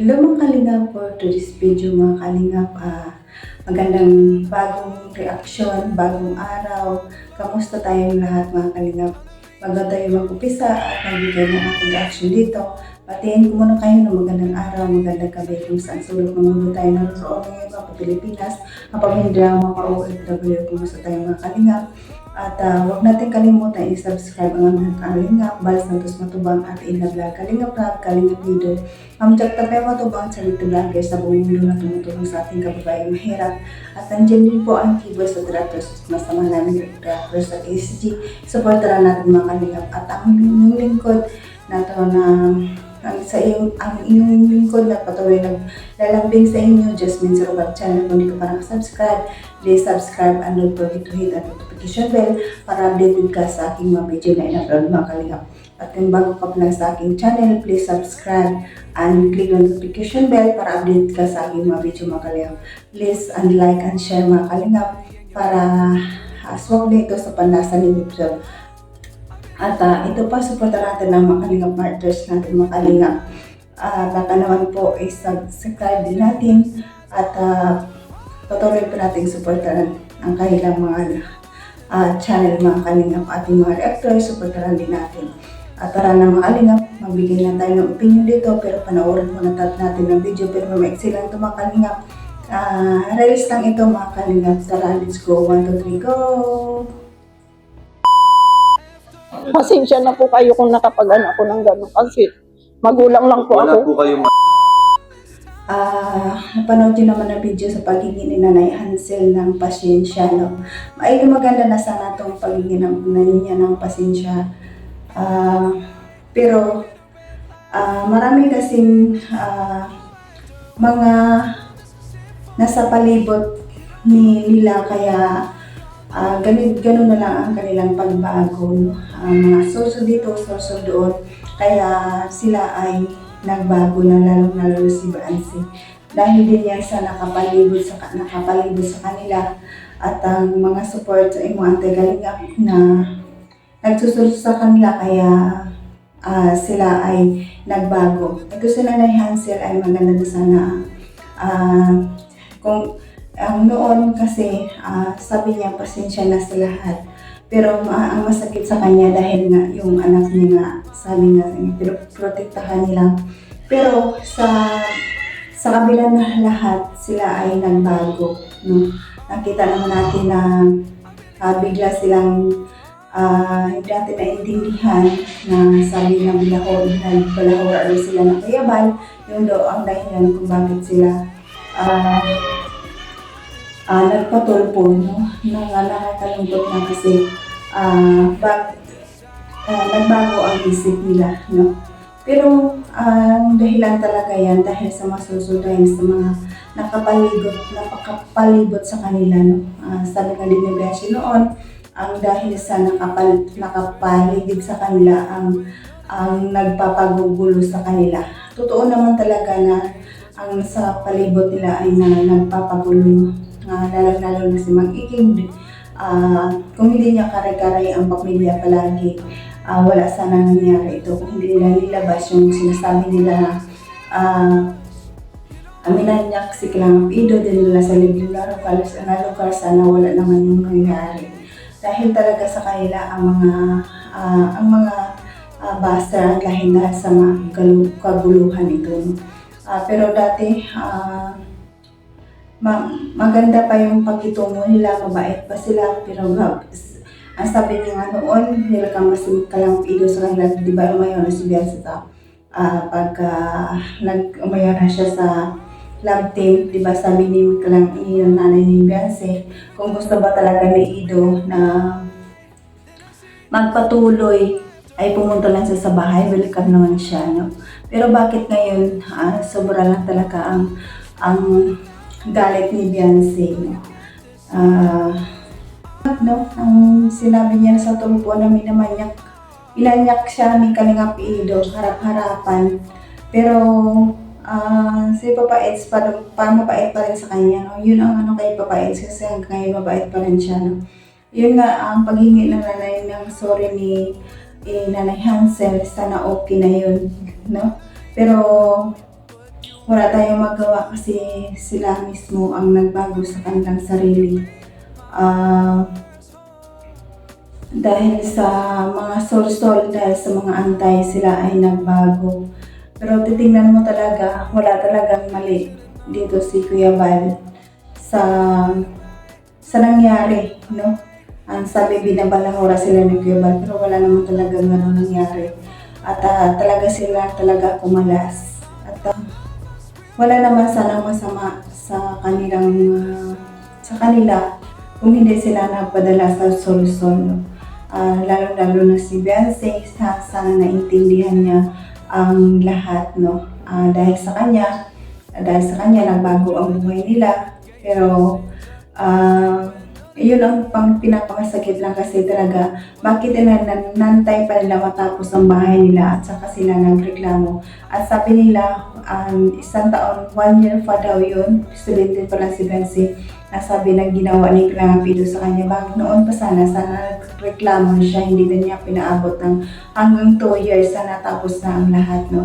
Hello mga kalingap, for today's video mga kalingap, magandang bagong reaksyon, bagong araw. Kamusta tayong lahat mga kalingap? Bago tayo mag-upisa at magbigay ng ating reaction dito, patiin ko muna kayo ng magandang araw, magandang gabi kung saan sulok ng mundo tayo naroon ngayon mga Pilipinas, kapamilya, mga OFW, kumusta tayo mga kalingap. At huwag natin kalimutan i-subscribe ang aming Kalingap, Bal Santos Matubang at Ina Vlog, Kalingap Rap, Kalingap Video, Jack Tapay Matubang, Charity Vlogger sa buong mundo na tumutulong sa ating kababayang mahirap. At nandiyan din po ang keyboard sa directors, masama namin directors sa ACG. Supportaran natin mga Kalingap at ang inyong lingkod na to na ang inyong lingkod na patuloy naglalambing sa inyo, Jasmine Sarobag Channel. Kung hindi ka pa nakasubscribe, please subscribe and don't forget to hit the notification bell para updated ka sa aking mga video na in-upload mga kalingap. At kung bago ka pa lang sa aking channel, please subscribe and click the notification bell para update ka sa aking mga video mga kalingap. Please and like and share mga kalingap para aswag dito sa panlasa ni video. At ito pa, supportan natin ng mga kalingap martyrs natin mga kalingap. Baka naman po subscribe din natin at patuloy pa natin supportan ang kanilang mga channel mga kalingap. Ating mga reactors, supportan din natin. At tara na mga kalingap, magbigay na tayo ng opinion dito, pero panoorin muna natin ng video, pero maiksi lang ito mga kalingap. Release lang ito mga kalingap. Tara, let's go. 1, 2, 3, go! Pasensya na po kayo kung nakapag-ano ako ng gano'n kasi magulang lang po Wala ako. po kayong Napanood yun naman ang video sa pagiging ni Nanay Hansel ng pasensya. No? Maganda na sana itong pagiging niya ng pasensya. Pero marami kasing mga nasa palibot nila kaya ganun na lang ang kanilang pagbago, no? Mga source dito, source doon, kaya sila ay nagbago na lalo si Bansi. Dahil din yan sa nakapalibot sa kanila at ang mga support sa mga anti-kalingap na nagsusunod sa kanila kaya sila ay nagbago. Ito si Nanay Hansel ay maganda na sana kung ang noon kasi sabi niya pasensya na sa lahat. Pero ang masakit sa kanya dahil nga yung anak niya nga sabi nga protektahan nila. Pero sa kabila ng lahat sila ay nagbago. No? Nakita naman natin na bigla silang hindi natin naintindihan na sabi ng balahor sila na kayabal. Yung daw ang dahilan kung bakit sila nagpatulpo, no? Nakakalungkot na kasi nagbago ang isip nila, no? Pero ang dahilan talaga yan dahil sa masusunod sa mga nakapalibot sa kanila, no? Sabi nga din ni Beshi noon, ang dahil sa nakapaligid sa kanila ang nagpapagugulo sa kanila. Totoo naman talaga na ang sa palibot nila ay nagpapagulo. Lalo na si Mang Iking, kung hindi niya kare-karay ang pamilya palagi, wala sana nangyari ito kung hindi nila nilabas yung sinasabi nila aminanyak si Kalingap Ido din nila sa liblib na lugar sana wala naman yung nangyari dahil talaga sa kanila ang mga basta dahil sa mga kaguluhan ito. Pero dati maganda pa yung pagkitungo nila, mabait pa sila, pero ang sabi niya nga noon, nilakang mas Kalingap Ido sa kanila, di ba umayaw na si Bianca pagka umayaw na siya sa love team, di ba sabi ni Kalingap Ido, nanay ni Bianca, kung gusto ba talaga ni Ido na magpatuloy ay pumunta lang siya sa bahay, welcome naman siya, no? Pero bakit ngayon sobra lang talaga ang galit ni Beyonce, no? Ang sinabi niya sa tumpo na inanyak siya ni Kalingap Ido, harap-harapan. Pero si Papa Eds, parang mabait pa rin sa kanya, no? Yun ang kay Papa Eds kasi hanggang ngayon mabait pa rin siya, no? Yun nga, ang paghingi ng nanay ng sorry ni Nanay Hansel, sana okay na yun, no? Pero wala tayong magawa kasi sila mismo ang nagbago sa kanilang sarili. Dahil sa mga sol-sol, dahil sa mga antay, sila ay nagbago. Pero titingnan mo talaga, wala talagang mali dito si Kuya Bal sa nangyari, no? Ang sabi, binabalahura sila ni Kuya Bal, pero wala naman talagang gano'n nangyari. At talaga sila talaga kumalas. At wala naman sanang masama sa kanilang sa kanila kung hindi sila nagpadala sa sol-sol, no? Lalo-lalo na si Beyonce, sana naintindihan niya ang lahat, no? Dahil sa kanya, nagbago ang buhay nila. Pero yun ang pinapamasakit lang kasi talaga, bakit nantay pa nila matapos ang bahay nila at saka sila nagreklamo. At sabi nila, isang taon, 1 year pa daw yun, 17 pa lang si Beyonce, na sabi na ginawa ni Pido sa kanya. Bakit noon pa sana nagreklamo siya, hindi na niya pinaabot ng hanggang 2 years, sana tapos na ang lahat, no?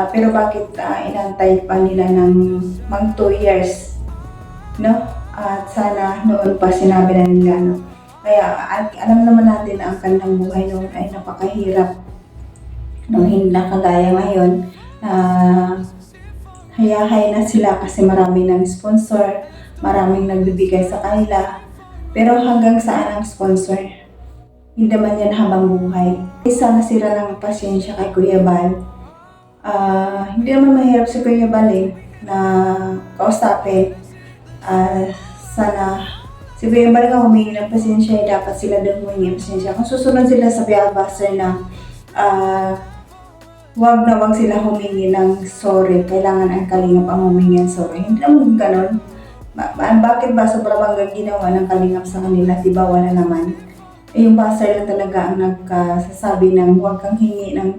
Pero bakit inantay pa nila ng 2 years, no? At sana noon pa sinabi na nila, no? Kaya alam naman natin na ang kanilang buhay noon ay napakahirap, no? Hindi na kagaya ngayon. Hayahay na sila kasi marami ng sponsor, maraming nagbibigay sa kanila. Pero hanggang saan ang sponsor? Hindi naman yan habang buhay. Isa nasira ng pasyensya kay Kuya Bal. Hindi naman mahirap si Kuya Bal na kausapin. Sana si Kuya Bal nga humingi ng pasensya, dapat sila din humingi ng pasensya. Kung susunod sila sa Biabaser na wag na wag sila humingi ng sorry, kailangan ang Kalingap ang humingi ng sorry. Hindi naman ganun. Bakit ba sobrang banggang ginawa ng Kalingap sa kanila? Diba wala naman? Yung Baser lang talaga ang nagsasabi ng huwag kang hingi ng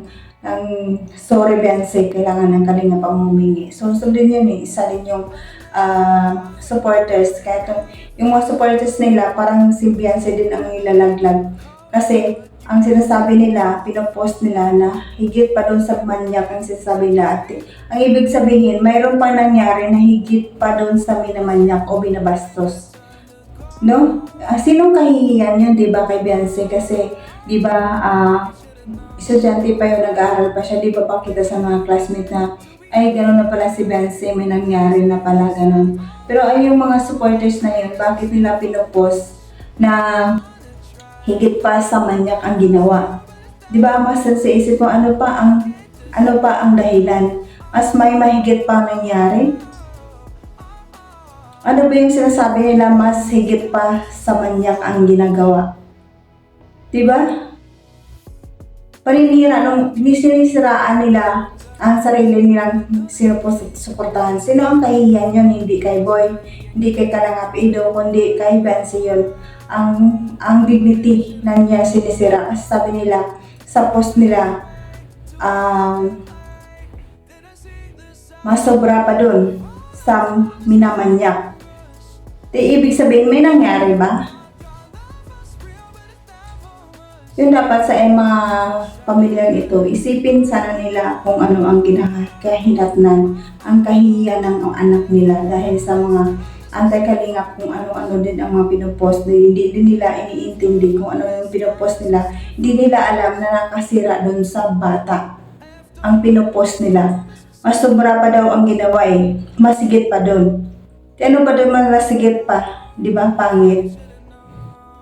sorry Beyonce, kailangan ng Kalingap ang humingi. So din yun isa din yung supporters. Kaya yung mga supporters nila, parang si Beyonce din ang ilalaglag. Kasi ang sinasabi nila, pinopost nila na higit pa doon sa manyak ang sinasabi nila. At ang ibig sabihin, mayroon pa nangyari na higit pa doon sa minamanyak o binabastos. No? Sinong kahihiyan yun, di ba, kay Beyonce? Kasi, di ba, estudyante pa yun, nag-aaral pa siya, di ba pakita sa mga classmates na, ay, gano'n na pala si Beyonce, may nangyari na pala, gano'n. Pero ay yung mga supporters na yun, bakit nila pinopost na higit pa sa manyak ang ginawa? Di ba, mas sa isip ko, ano pa ang dahilan? Mas may mahigit pa nangyari? Ano ba yung sinasabi nila, mas higit pa sa manyak ang ginagawa? Di ba? Paninira nung sinisiraan nila ang sarili nilang sinusuportahan. Sino ang kahihiyan yun? Hindi kay Boy, hindi kay Kalingap Ido, kundi kay Beyonce yun. Ang dignity na niya sinisira. Kasi sabi nila, sa post nila, mas sobra pa dun sa minamanyak. Di ibig sabihin, may nangyari ba? Yun dapat sa mga pamilyang ito, isipin sana nila kung ano ang kahinatnan, ang kahihiyan ng anak nila dahil sa mga anti-Kalingap, kung ano-ano din ang mga pinopost. Hindi din nila iniintindi kung ano yung pinopost nila. Hindi nila alam na nakasira doon sa bata ang pinopost nila. Mas sobra pa daw ang ginawa masigit pa doon. Ano pa doon masigit pa? Di ba? Pangit.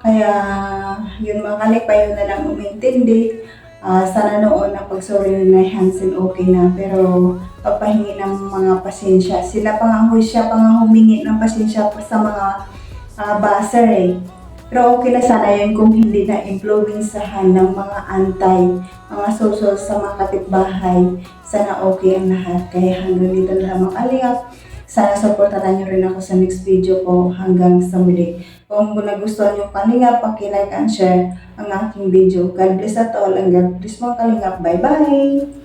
Kaya, yun mga kalik, pa yun na lang umintindi. Sana noon na pag-sorry na Hansen okay na, pero pagpahingi ng mga pasensya. Siya pa nga humingi ng pasensya sa mga baser Pero okay na sana yun kung hindi na influensahan ng mga mga social sa mga kapitbahay. Sana okay ang lahat. Kaya hanggang dito na lang mga Kalingap. Sana supportahan nyo rin ako sa next video ko hanggang sa muli. Kung nagustuhan nyo Kalingap, paki-like and share ang aking video. God bless at all and God bless mga Kalingap. Bye-bye!